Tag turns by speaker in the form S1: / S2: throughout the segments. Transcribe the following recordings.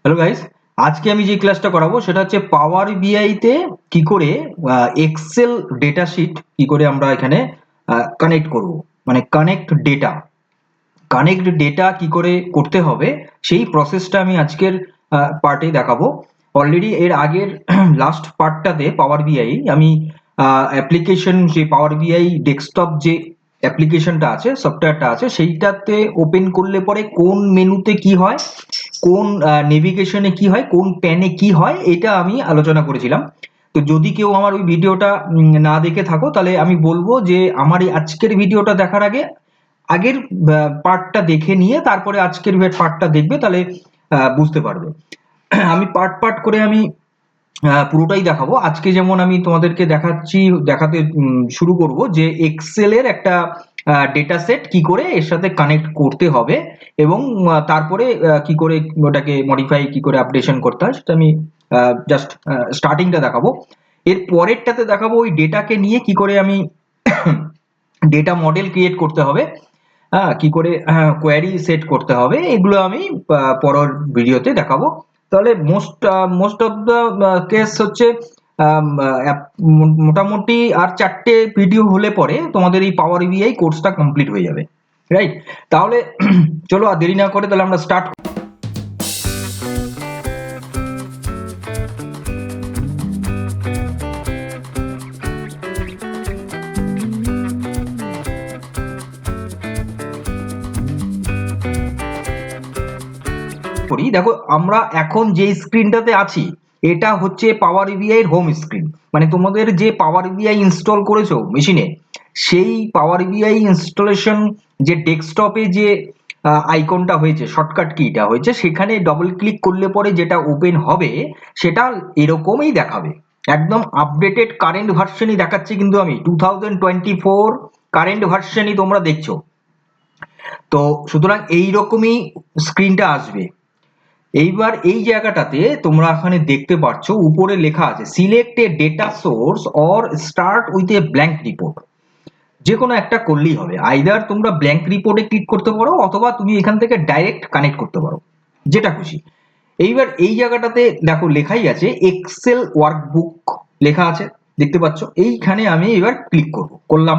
S1: Hello guys, আজকে আমি যে ক্লাসটা করাবো সেটা হচ্ছে পাওয়ার বিআই তে কি করে এক্সেল ডেটা শিট কি করে আমরা এখানে কানেক্ট করব, মানে কানেক্ট ডেটা কি করে করতে হবে সেই প্রসেসটা আমি আজকের পার্টে দেখাবো। অলরেডি এর আগের লাস্ট পার্টটাতে পাওয়ার বিআই আমি অ্যাপ্লিকেশন, যে পাওয়ার বিআই ডেস্কটপ যে অ্যাপ্লিকেশনটা আছে, সফটওয়্যারটা আছে, সেইটাতে ওপেন করলে পরে কোন মেনুতে কি হয়, কোন নেভিগেশনে কি হয়, কোন প্যানে কি হয়, এটা আমি আলোচনা করেছিলাম। তো যদি কেউ আমার ওই ভিডিওটা না দেখে থাকো তাহলে আমি বলবো যে আমার এই আজকের ভিডিওটা দেখার আগে আগের পার্টটা দেখে নিয়ে তারপরে আজকের পার্টটা দেখবে, তাহলে বুঝতে পারবে। আমি পার্ট পার্ট করে আমি পুরোটাই দেখাবো আজকে। যেমন আমি তোমাদেরকে দেখাতে শুরু করব যে এক্সেলের একটা ডেটা সেট কি করে এর সাথে কানেক্ট করতে হবে, এবং তারপরে কি করে ওটাকে মডিফাই, কি করে আপডেশন করতে হয়, সেটা আমি জাস্ট স্টার্টিংটা দেখাবো। এর পরেরটাতে দেখাবো ওই ডেটাকে নিয়ে কি করে আমি ডেটা মডেল ক্রিয়েট করতে হবে, কি করে কোয়ারি সেট করতে হবে, এগুলো আমি পরের ভিডিওতে দেখাবো। তাহলে মোস্ট অফ দ্য কেস হচ্ছে মোটামুটি আর 4টে ভিডিও হলে পরে তোমাদের এই পাওয়ার বিআই কোর্সটা কমপ্লিট হয়ে যাবে, রাইট? তাহলে চলো আর দেরি না করে তাহলে আমরা স্টার্ট করি। দেখো, আমরা এখন যে স্ক্রিনটাতে আছি এটা হচ্ছে পাওয়ার বিআই এর হোম স্ক্রিন, মানে তোমাদের যে পাওয়ার বিআই ইনস্টল করেছো মেশিনে, সেই পাওয়ার বিআই ইনস্টলেশন যে ডেস্কটপে যে আইকনটা হয়েছে, শর্টকাট কিটা হয়েছে, সেখানে ডবল ক্লিক করলে পরে যেটা ওপেন হবে সেটা এরকমই দেখাবে। একদম আপডেটেড কারেন্ট ভার্সনই দেখাচ্ছে, কিন্তু আমি 2024 কারেন্ট ভার্সনই তোমরা দেখছো। তো সুতরাং এইরকমই স্ক্রিনটা আসবে। এইবার এই জায়গাটাতে তোমরা এখানে দেখতে পাচ্ছ উপরে লেখা আছে select A data source or start with a blank report. যে কোনো একটা করলেই হবে, আইদার তোমরা ব্ল্যাঙ্ক রিপোর্টে ক্লিক করতে পারো অথবা তুমি এখান থেকে ডাইরেক্ট কানেক্ট করতে পারো, যেটা খুশি। এইবার এই জায়গাটাতে দেখো লেখাই আছে এক্সেল ওয়ার্কবুক লেখা আছে, দেখতে পাচ্ছ। এইখানে আমি এবার করলাম।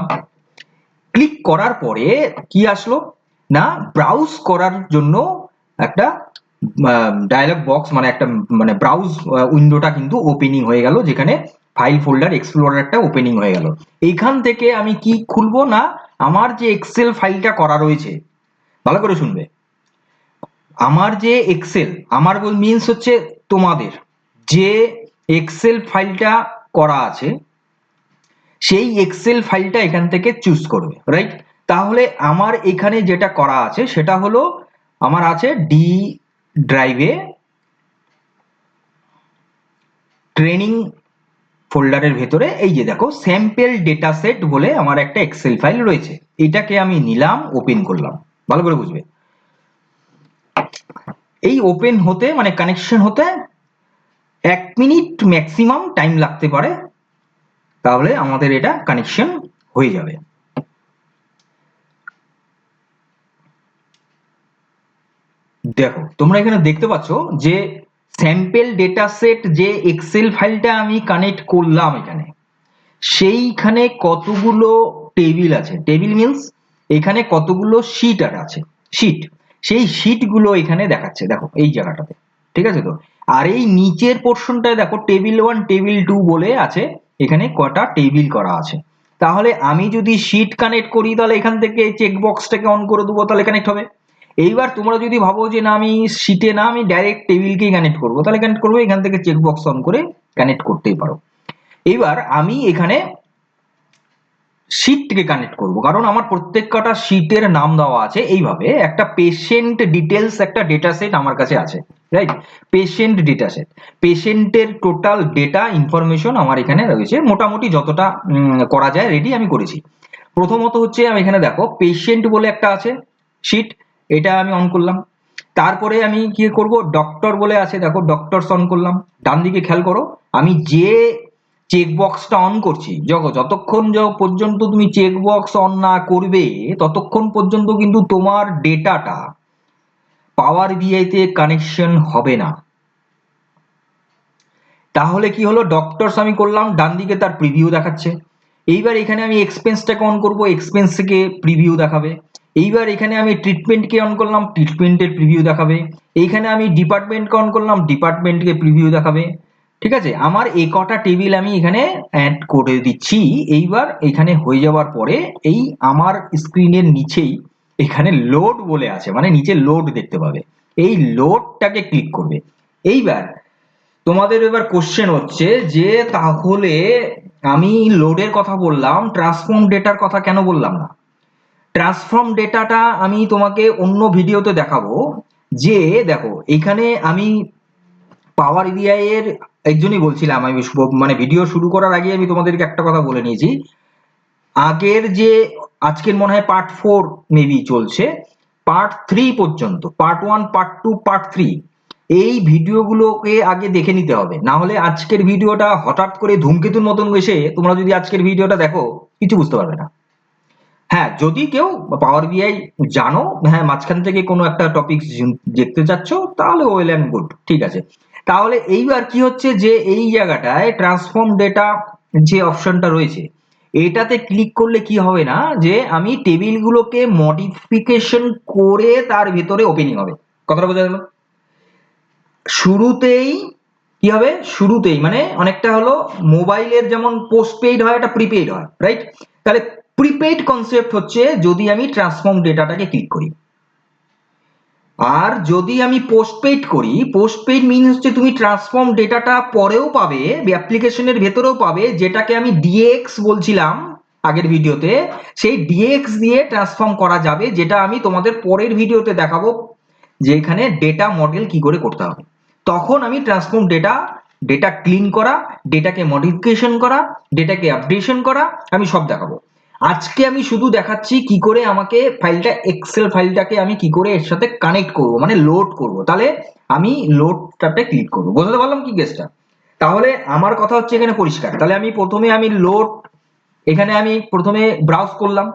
S1: ক্লিক করার পরে কি আসলো না, ব্রাউজ করার জন্য একটা ডায়ালগ বক্স, মানে একটা মানে ব্রাউজ উইন্ডোটা কিন্তু ওপেনিং হয়ে গেল, যেখানে ফাইল ফোল্ডার এক্সপ্লোরারটা ওপেনিং হয়ে গেল। এইখান থেকে আমি কি খুলবো না, আমার যে এক্সেল ফাইলটা করা রয়েছে, ভালো করে শুনবে। আমার যে এক্সেল, আমার মিনস হচ্ছে তোমাদের যে এক্সেল ফাইলটা করা আছে সেই এক্সেল ফাইলটা এখান থেকে চুজ করবে, রাইট? তাহলে আমার এখানে যেটা করা আছে সেটা হলো আমার আছে ডি ড্রাইভে ট্রেনিং ফোল্ডারের ভেতরে, এই যে দেখো স্যাম্পল ডেটা সেট বলে আমার একটা এক্সেল ফাইল রয়েছে। এটাকে আমি নিলাম, ওপেন করলাম, ভালো করে বুঝবে। এই ওপেন হতে মানে কানেকশন হতে 1 মিনিট ম্যাক্সিমাম টাইম লাগতে পারে, তাহলে আমাদের এটা কানেকশন হয়ে যাবে। দেখো তোমরা এখানে দেখতে পাচ্ছ যে স্যাম্পল ডেটা সেট যে এক্সেল ফাইলটা আমি কানেক্ট করলাম এখানে, সেইখানে কতগুলো টেবিল আছে, টেবিল মিনস এখানে কতগুলো শিট আছে, শিট, সেই শিটগুলো এখানে দেখাচ্ছে, দেখো এই জায়গাটাতে, ঠিক আছে? তো আর এই নিচের পোর্শনটায় দেখো টেবিল 1 টেবিল 2 বলে আছে, এখানে কটা টেবিল করা আছে। তাহলে আমি যদি শিট কানেক্ট করি তাহলে এখান থেকে চেক বক্সটাকে অন করে দেবো, তাহলে কানেক্ট হবে। এইবার তোমরা যদি ভাবো যে না আমি শিটে না, আমি ডাইরেক্ট টেবিলকেই কানেক্ট করবো, তাহলে কানেক্ট করবো, এখান থেকে চেক বক্স অন করে কানেক্ট করতেই পারো। এইবার আমি এখানে শীটকে কানেক্ট করব, কারণ আমার প্রত্যেক কটা শীটের নাম দেওয়া আছে এইভাবে। একটা পেশেন্ট ডিটেলস একটা ডেটা সেট আমার কাছে আছে, রাইট? পেশেন্ট ডেটা সেট, পেশেন্টের টোটাল ডেটা ইনফরমেশন আমার এখানে রয়েছে, মোটামুটি যতটা করা যায় রেডি আমি করেছি। প্রথমত হচ্ছে আমি এখানে দেখো পেশেন্ট বলে একটা আছে শীট, এটা আমি অন করলাম। তারপরে আমি কি করব, ডক্টর বলে আছে, দেখো ডক্টরস অন করলাম। ডান দিকে খেয়াল করো, আমি যে চেক বক্সটা অন করছি, যতক্ষণ পর্যন্ত তুমি চেক বক্স অন না করবে ততক্ষণ পর্যন্ত কিন্তু তোমার ডেটাটা পাওয়ার বিআই তে কানেকশন হবে না। তাহলে কি হলো, ডক্টরস আমি করলাম, ডান দিকে তার প্রিভিউ দেখাচ্ছে। এইবার এখানে আমি এক্সপেন্সটাকে অন করব, এক্সপেন্স থেকে প্রিভিউ দেখাবে। এইবার এখানে আমি ট্রিটমেন্টকে অন করলাম, ট্রিটমেন্টের প্রিভিউ দেখাবে। এইখানে আমি ডিপার্টমেন্টকে অন করলাম, ডিপার্টমেন্টকে প্রিভিউ দেখাবে। ঠিক আছে, আমার এই কটা টেবিল আমি এখানে অ্যাড করে দিচ্ছি। এইবার এখানে হয়ে যাওয়ার পরে এই আমার স্ক্রিনের নিচেই এখানে লোড বলে আছে, মানে নিচে লোড দেখতে পাবে, এই লোডটাকে ক্লিক করবে। এইবার তোমাদের এবার কোশ্চেন হচ্ছে যে তাহলে আমি লোডের কথা বললাম, ট্রান্সফর্ম ডেটার কথা কেন বললাম না? ট্রান্সফর্ম ডেটাটা আমি তোমাকে অন্য ভিডিওতে দেখাবো। যে দেখো এখানে আমি পাওয়ার ইবিআই এর একজনই বলছিলাম, আমি মানে ভিডিও শুরু করার আগে আমি তোমাদেরকে একটা কথা বলে নিয়েছি। আগের যে আজকের মনে হয় পার্ট 4 মেবি চলছে, পার্ট 3 পর্যন্ত, পার্ট 1 পার্ট 2 পার্ট 3, এই ভিডিওগুলোকে আগে দেখে নিতে হবে। না হলে আজকের ভিডিওটা হঠাৎ করে ধূমকেতুর মতন এসে তোমরা যদি আজকের ভিডিওটা দেখো কিছু বুঝতে পারবে না। হ্যাঁ, যদি কেউ পাওয়ার বিআই জানো, হ্যাঁ মাঝখান থেকে কোনো একটা টপিক দেখতে চাচ্ছ, তাহলে ওয়েল অ্যান্ড গুড, ঠিক আছে। তাহলে এইবার কি হচ্ছে যে এই জায়গাটায় ট্রান্সফর্ম ডেটা যে অপশনটা রয়েছে, এটাতে ক্লিক করলে কি হবে না, যে আমি টেবিলগুলোকে মডিফিকেশন করে তার ভিতরে ওপেনিং হবে। কথাটা বোঝা গেল? শুরুতেই কি হবে, শুরুতেই মানে অনেকটা হলো মোবাইলের যেমন পোস্টপেইড হয়, একটা প্রিপেইড হয়, রাইট? তাহলে প্রিপেইড কনসেপ্ট হচ্ছে যদি আমি ট্রান্সফর্ম ডেটাটাকে ক্লিক করি। আর যদি আমি পোস্টপেইড করি, পোস্টপেইড মিন হচ্ছে তুমি ট্রান্সফর্ম ডেটাটা পরেও পাবে, অ্যাপ্লিকেশনের ভেতরেও পাবে, যেটাকে আমি ডিএক্স বলছিলাম আগের ভিডিওতে। সেই ডিএক্স দিয়ে ট্রান্সফর্ম করা যাবে, যেটা আমি তোমাদের পরের ভিডিওতে দেখাবো, যে এখানে ডেটা মডেল কি করে করতে হবে। তখন আমি ট্রান্সফর্ম ডেটা ক্লিন করা, ডেটাকে মডিফিকেশন করা, ডেটাকে আপডেশন করা, আমি সব দেখাবো। আজকে আমি শুধু দেখাচ্ছি কি করে আমাকে ফাইলটা, এক্সেল ফাইলটাকে আমি কি করে এর সাথে কানেক্ট করব, মানে লোড করব। তাহলে আমি লোডটাতে ক্লিক করব। বুঝতে পারলাম কি কেসটা? তাহলে আমার কথা হচ্ছে এখানে পরিষ্কার। তাহলে আমি প্রথমে আমি লোড, এখানে আমি প্রথমে ব্রাউজ করলাম,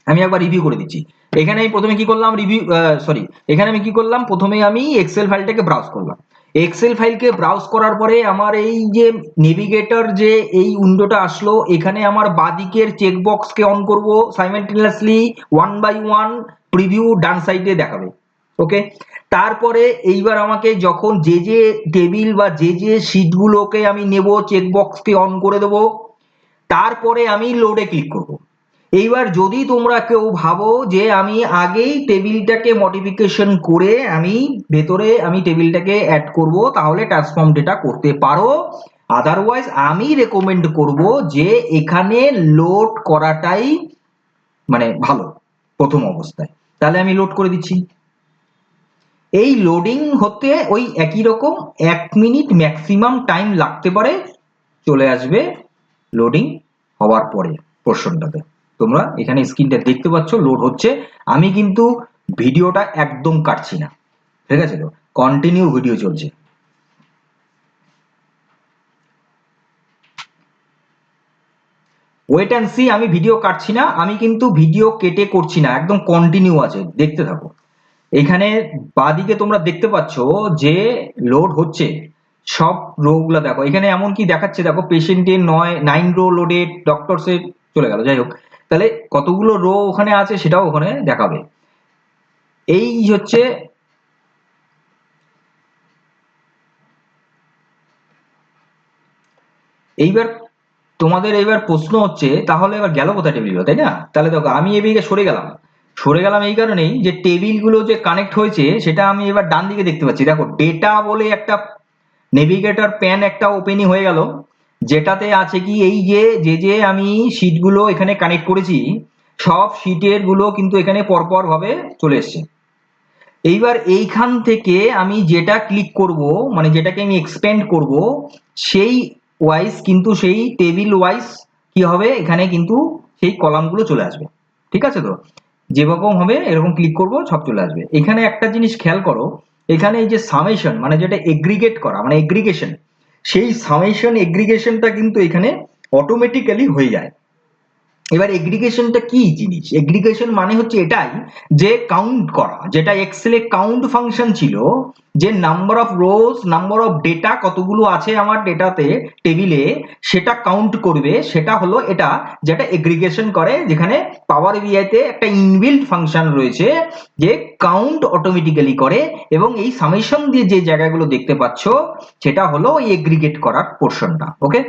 S1: আমি একবার রিভিউ করে দিচ্ছি। এখানে আমি প্রথমে কি করলাম, রিভিউ সরি, এখানে আমি কি করলাম, প্রথমে আমি এক্সেল ফাইলটাকে ব্রাউজ করলাম। এক্সেল ফাইলকে ব্রাউজ করার পরে আমার এই যে নেভিগেটর যে এই উইন্ডোটা আসলো, এখানে আমার বাদিকের চেকবক্সকে অন করব, সাইমেলটেনিয়াসলি 1 বাই 1 প্রিভিউ ডান সাইডে দেখাবে। ওকে, তারপরে এইবার আমাকে যখন যে যে টেবিল বা যে যে শিটগুলোকে আমি নেব, চেকবক্সকে অন করে দেবো, তারপরে আমি লোডে ক্লিক করব। এইবার যদি তোমরা কেউ ভাবো যে আমি আগেই টেবিলটাকে মডিফিকেশন করে আমি ভেতরে আমি টেবিলটাকে অ্যাড করব, তাহলে ট্রান্সফর্ম ডেটা করতে পারো। আদারওয়াইজ আমি রেকমেন্ড করব যে এখানে লোড করাটাই মানে ভালো প্রথম অবস্থায়। তাহলে আমি লোড করে দিচ্ছি। এই লোডিং হতে ওই একই রকম 1 মিনিট ম্যাক্সিমাম টাইম লাগতে পারে, চলে আসবে লোডিং হওয়ার পরে পোর্শনটাতে। তোমরা এখানে স্ক্রিনটা দেখতে পাচ্ছ, লোড হচ্ছে। আমি কিন্তু ভিডিওটা একদম কাটছি না, ঠিক আছে? তো কন্টিনিউ ভিডিও চলছে। ওয়েট অ্যান্ড সি, আমি ভিডিও কাটছি না, আমি কিন্তু ভিডিও কেটে করছি না, একদম কন্টিনিউ আছে, দেখতে থাকো। এখানে বাদিকে তোমরা দেখতে পাচ্ছ যে লোড হচ্ছে, সব রো গুলা দেখো। এখানে এমন কি দেখাচ্ছে দেখো, পেশেন্টের 9 রো লোডেড, ডক্টরসের চলে গেল, যাই হোক। তাহলে কতগুলো রো ওখানে আছে সেটাও ওখানে দেখাবে। এই হচ্ছে এইবার তোমাদের এইবার প্রশ্ন হচ্ছে তাহলে এবার গেল কোথায় টেবিলগুলো, তাই না? তাহলে দেখো আমি এদিকে সরে গেলাম, সরে গেলাম এই কারণেই যে টেবিলগুলো যে কানেক্ট হয়েছে সেটা আমি এবার ডান দিকে দেখতে পাচ্ছি। দেখো ডেটা বলে একটা নেভিগেটর প্যান একটা ওপেনিং হয়ে গেল, যেটাতে আছে কি এই যে যে যে আমি শিটগুলো এখানে কানেক্ট করেছি, সব শিটের গুলো কিন্তু এখানে পরপর ভাবে চলে এসছে। এইবার এইখান থেকে আমি যেটা ক্লিক করব, মানে যেটাকে আমি এক্সপেন্ড করব, সেই ওয়াইজ কিন্তু সেই টেবিল ওয়াইজ কি হবে, এখানে কিন্তু সেই কলামগুলো চলে আসবে। ঠিক আছে? তো যেরকম হবে এরকম ক্লিক করব, সব চলে আসবে। এখানে একটা জিনিস খেয়াল করো, এখানে এই যে সামেশন মানে যেটা এগ্রিগেট করা মানে এগ্রিগেশন, সেই সামেশন এগ্রিগেশনটা কিন্তু এখানে অটোমেটিক্যালি হয়ে যায়। এবার এগ্রিগেশনটা কি জিনিস? এগ্রিগেশন মানে হচ্ছে এটাই যে কাউন্ট করা, যেটা এক্সেলে কাউন্ট ফাংশন ছিল, যে number of rose, number of data কতগুলো আছে আমার ডেটাতে টেবিলে, সেটা কাউন্ট করবে, সেটা হলো এটা যেটা এগ্রিগেশন করে, যেখানে পাওয়ার বিআই তে একটা ইনবিল্ট ফাংশন রয়েছে যে কাউন্ট অটোমেটিক্যালি করে, এবং এই সামেশন দিয়ে যে জায়গাগুলো দেখতে পাচ্ছ সেটা হলো ওই এগ্রিগেট করার পোর্শনটা। ওকে,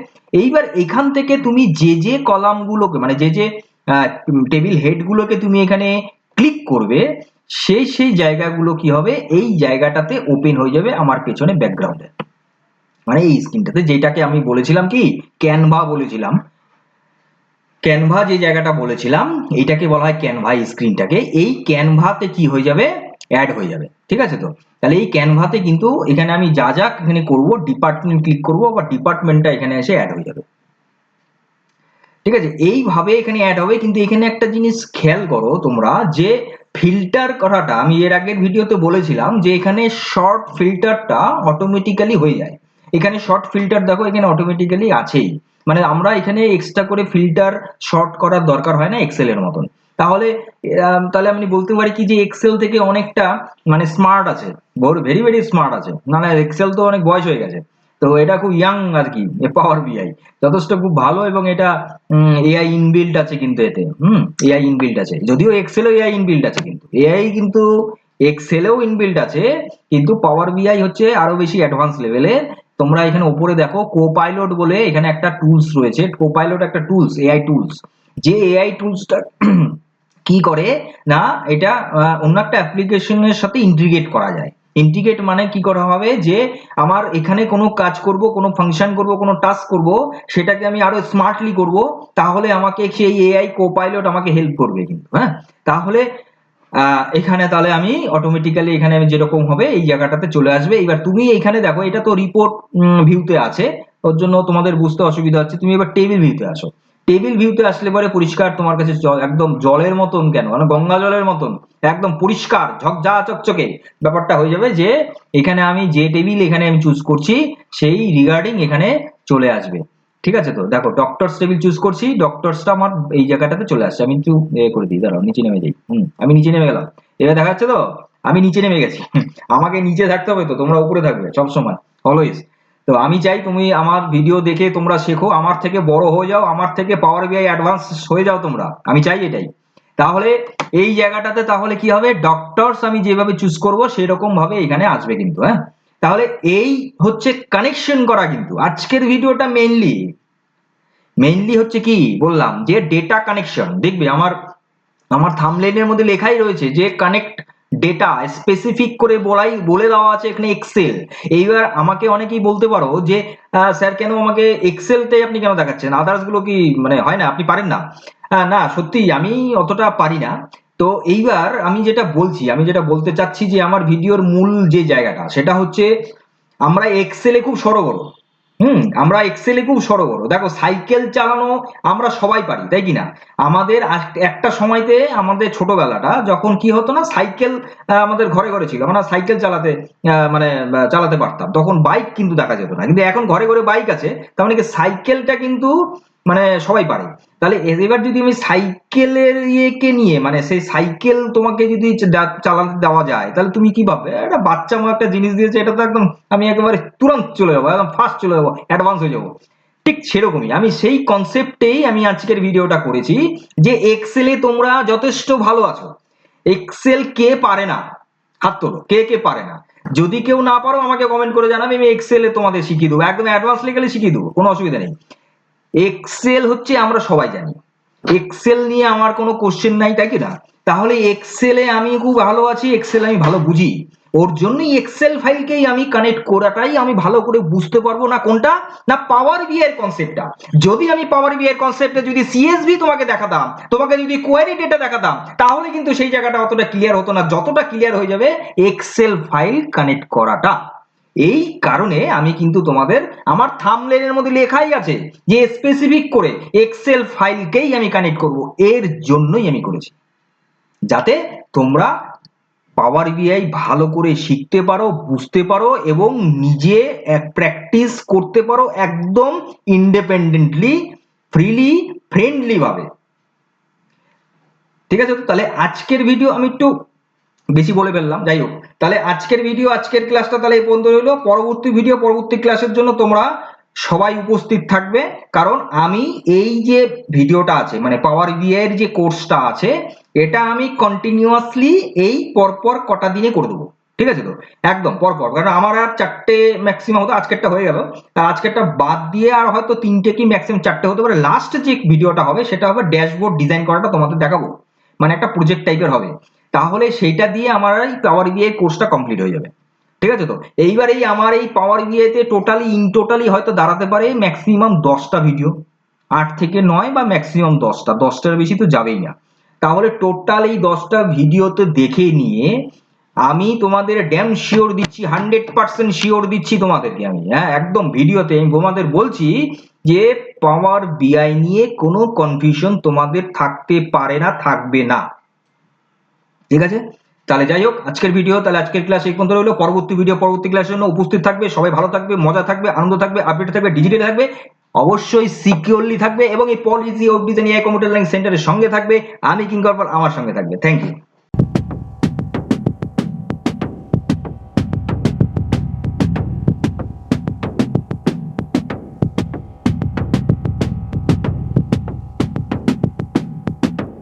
S1: এইবার এখান থেকে তুমি যে যে কলামগুলোকে মানে যে যে টেবিল হেডগুলোকে তুমি এখানে ক্লিক করবে, সেই সেই জায়গাগুলো কি হবে, এই জায়গাটাতে ওপেন হয়ে যাবে আমার পেছনে ব্যাকগ্রাউন্ডে, মানে এই স্ক্রিনটাতে, যেটাকে আমি বলেছিলাম কি ক্যানভা বলেছিলাম। ক্যানভা যে জায়গাটা বলেছিলাম এইটাকে বলা হয় ক্যানভা, স্ক্রিনটাকে এই ক্যানভাতে কি হয়ে যাবে, অ্যাড হয়ে যাবে। ঠিক আছে? তো তাহলে এই ক্যানভাতে কিন্তু এখানে আমি যা যা এখানে করব, ডিপার্টমেন্ট ক্লিক করব, আবার ডিপার্টমেন্টটা এখানে এসে অ্যাড হয়ে যাবে। ঠিক আছে, এইভাবে এখানে অ্যাড হবে। কিন্তু এখানে একটা জিনিস খেয়াল করো তোমরা, যে ফিল্টার করাটা আমি এর আগের ভিডিওতে বলেছিলাম যে এখানে শর্ট ফিল্টারটা অটোমেটিক্যালি হয়ে যায়। এখানে শর্ট ফিল্টার দেখো এখানে অটোমেটিক্যালি আছেই, মানে আমরা এখানে এক্সট্রা করে ফিল্টার শর্ট করার দরকার হয় না এক্সেলের মতন। তাহলে তাহলে আমি বলতে পারি কি যে এক্সেল থেকে অনেকটা মানে স্মার্ট আছে, ভেরি ভেরি স্মার্ট আছে, না না এক্সেল তো অনেক বয়স হয়ে গেছে, তো এটা খুব ইয়াং আর কি, পাওয়ার বিআই যথেষ্ট খুব ভালো, এবং এটা এআই ইনবিল্ট আছে কিন্তু এতে, এআই ইনবিল্ট আছে, যদিও এক্সেলেও এআই ইনবিল্ট আছে, কিন্তু এআই কিন্তু এক্সেলেও ইনবিল্ট আছে, কিন্তু পাওয়ার বিআই হচ্ছে আরো বেশি অ্যাডভান্স লেভেলের। তোমরা এখানে উপরে দেখো কোপাইলট বলে এখানে একটা টুলস রয়েছে, কোপাইলট একটা টুলস, এআই টুলস, যে এআই টুলসটা কি করে না, এটা অন্য একটা অ্যাপ্লিকেশনের সাথে ইন্টিগ্রেট করা যায়। ইন্টিগ্রেট মানে কি করা হবে, যে আমার এখানে কোনো কাজ করব, কোনো ফাংশন করব, কোনো টাস্ক করব, সেটাকে আমি আরো স্মার্টলি করব, তাহলে আমাকে সেই এআই কোপাইলট আমাকে হেল্প করবে কিন্তু। হ্যাঁ, তাহলে এখানে তাহলে আমি অটোমেটিক্যালি এখানে আমি যেরকম হবে এই জায়গাটাতে চলে আসবে। এবার তুমি এখানে দেখো এটা তো রিপোর্ট ভিউতে আছে, ওর জন্য তোমাদের বুঝতে অসুবিধা হচ্ছে। তুমি এবার টেবিল ভিউতে আসো, টেবিল ভিউতে আসলে পরে পরিষ্কার তোমার কাছে একদম জলের মতন, কেন মানে গঙ্গা জলের মতন একদম পরিষ্কার ঝকঝা চকচকে ব্যাপারটা হয়ে যাবে, যে এখানে আমি যে টেবিল এখানে আমি চুজ করছি সেই রিগার্ডিং এখানে চলে আসবে। ঠিক আছে? তো দেখো ডক্টরস টেবিল চুজ করছি, ডক্টরসটা আমার এই জায়গাটাতে চলে আসছে। আমি একটু করে দিই, দাঁড়াও নিচে নেমে যাই। আমি নিচে নেমে গেলাম, এবার দেখা যাচ্ছে তো আমি নিচে নেমে গেছি। আমাকে নিচে থাকতে হবে তো, তোমরা উপরে থাকবে সবসময়, অলওয়েজ। তো আমি চাই তুমি আমার ভিডিও দেখে তোমরা শেখো, আমার থেকে বড় হয়ে যাও, আমার থেকে পাওয়ার বিআই অ্যাডভান্স হয়ে যাও তোমরা, আমি চাই এটাই। তাহলে এই জায়গাটাতে তাহলে কি হবে, ডক্টরস আমি যেভাবে চুজ করব সেরকম ভাবে এখানে আসবে কিন্তু। হ্যাঁ, তাহলে এই হচ্ছে কানেকশন করা, কিন্তু আজকের ভিডিওটা মেইনলি হচ্ছে কি বললাম, যে ডেটা কানেকশন। দেখবে আমার আমার থাম্বনেইলের মধ্যে লেখাই রয়েছে যে কানেক্ট ডেটা, স্পেসিফিক করে বলে দেওয়া আছে এখানে এক্সেল। এইবার আমাকে অনেকেই বলতে পারো যে স্যার কেন আমাকে এক্সেলটাই আপনি কেন দেখাচ্ছেন, আদার্স গুলো কি মানে হয় না, আপনি পারেন না? না সত্যি আমি অতটা পারি না। তো এইবার আমি যেটা বলছি, আমি যেটা বলতে চাচ্ছি, যে আমার ভিডিওর মূল যে জায়গাটা সেটা হচ্ছে আমরা এক্সেলে খুব সড়গড়। আমরা এক্সেলে খুব সড়গড়। দেখো সাইকেল চালানো আমরা সবাই পারি, তাই কি না? আমাদের একটা সময়তে আমাদের ছোটবেলাটা যখন কি হতো না, সাইকেল আমাদের ঘরে ঘরে ছিল, আমরা সাইকেল চালাতে মানে চালাতে পারতাম, তখন বাইক কিন্তু দেখা যেত না। কিন্তু এখন ঘরে ঘরে বাইক আছে, তার মানে কি সাইকেলটা কিন্তু মানে সবাই পারে। তাহলে এবার যদি আমি সাইকেলের ইয়েকে নিয়ে, মানে সেই সাইকেল তোমাকে যদি চালাতে দেওয়া যায়, তাহলে তুমি কি ভাববে, একটা বাচ্চা মতো একটা জিনিস দিয়েছে, এটা তো একদম আমি একেবারে তুরন্ত চলে যাবো, একদম ফাস্ট চলে যাবো, অ্যাডভান্স হয়ে যাবো। ঠিক সেরকমই আমি সেই কনসেপ্টেই আমি আজকের ভিডিওটা করেছি, যে এক্সেলে তোমরা যথেষ্ট ভালো আছো। এক্সেল কে পারে না, হাত তোলো, কে কে পারে না। যদি কেউ না পারো আমাকে কমেন্ট করে জানাবে, আমি এক্সেলে তোমাদের শিখিয়ে দেবো, একদম অ্যাডভান্স লেভেলে শিখিয়ে দেবো, কোনো অসুবিধা নেই। এক্সেল হচ্ছে আমরা সবাই জানি, এক্সেল নিয়ে আমার কোনো কোশ্চেন নাই, তাই কি না? তাহলে এক্সেলে আমি খুব ভালো আছি, এক্সেল আমি ভালো বুঝি, ওর জন্যই এক্সেল ফাইলকেই আমি কানেক্ট করাটাই আমি ভালো করে বুঝতে পারবো না, কোনটা না পাওয়ার বিআই এর কনসেপ্টটা। যদি আমি পাওয়ার বিআই এর কনসেপ্টে যদি সিএসভি তোমাকে দেখাতাম, তোমাকে যদি কোয়েরি ডেটা দেখাতাম, তাহলে কিন্তু সেই জায়গাটা অতটা ক্লিয়ার হতো না, যতটা ক্লিয়ার হয়ে যাবে এক্সেল ফাইল কানেক্ট করাটা। এই কারণে আমি কিন্তু তোমাদের আমার থাম্বনেইলের মধ্যে লেখাই আছে যে স্পেসিফিক করে এক্সেল ফাইলকেই আমি কানেক্ট করব, এর জন্যই আমি করেছি, যাতে তোমরা পাওয়ার বিআই ভালো করে শিখতে পারো, বুঝতে পারো, এবং নিজে প্র্যাকটিস করতে পারো একদম ইন্ডিপেন্ডেন্টলি, ফ্রিলি, ফ্রেন্ডলি ভাবে। ঠিক আছে? তো তাহলে আজকের ভিডিও আমি একটু বেশি বলে ফেললাম, যাই হোক। তাহলে আজকের ভিডিও, আজকের ক্লাসটা তাহলে এই পর্যন্ত রইলো। পরবর্তী ভিডিও, পরবর্তী ক্লাসের জন্য তোমরা সবাই উপস্থিত থাকবে, কারণ আমি এই যে ভিডিওটা আছে মানে পাওয়ার বিআই এর যে কোর্সটা আছে, এটা আমি কন্টিনিউয়াসলি এই পরপর কটা দিনে করে দেবো। ঠিক আছে? তো একদম পরপর, কারণ আমার আর চারটে ম্যাক্সিমাম হতো, আজকেরটা হয়ে গেল, আর আজকেরটা বাদ দিয়ে আর হয়তো তিনটে কি ম্যাক্সিমাম চারটে হতে পারে। লাস্ট যে ভিডিওটা হবে সেটা হবে ড্যাশবোর্ড ডিজাইন করাটা তোমাদের দেখাবো, মানে একটা প্রজেক্ট টাইপের হবে। তাহলে সেইটা দিয়ে আমার এই পাওয়ার বিআই কোর্সটা কমপ্লিট হয়ে যাবে। ঠিক আছে? তো এইবার এই আমার এই পাওয়ার বিআই তে টোটালি ইন টোটালি হয়তো দাঁড়াতে পারে ম্যাক্সিমাম 10টা ভিডিও, 8 থেকে 9 বা ম্যাক্সিমাম 10টা, 10টার বেশি তো যাবেই না। তাহলে টোটাল এই 10টা ভিডিওতে দেখে নিয়ে আমি তোমাদের ড্যাম শিওর দিচ্ছি, 100% শিওর দিচ্ছি তোমাদেরকে আমি, হ্যাঁ একদম ভিডিওতে আমি তোমাদের বলছি যে পাওয়ার বিআই নিয়ে কোনো কনফিউশন তোমাদের থাকতে পারে না, থাকবে না। ঠিক আছে? তাহলে যাই হোক, আজকের ভিডিও, তাহলে আজকের ক্লাস এই পর্যন্ত রইলো। পরবর্তী ভিডিও, পরবর্তী ক্লাসের জন্য উপস্থিত থাকবে সবাই। ভালো থাকবে, মজা থাকবে, আনন্দ থাকবে, আপডেট থাকবে, ডিজিটাল থাকবে, অবশ্যই সিকিউরলি থাকবে, এবং এই policy of design AI computer learning সেন্টারের সঙ্গে থাকবে। আমি কিঙ্কর পাল, আমার সঙ্গে থাকবে। Thank you.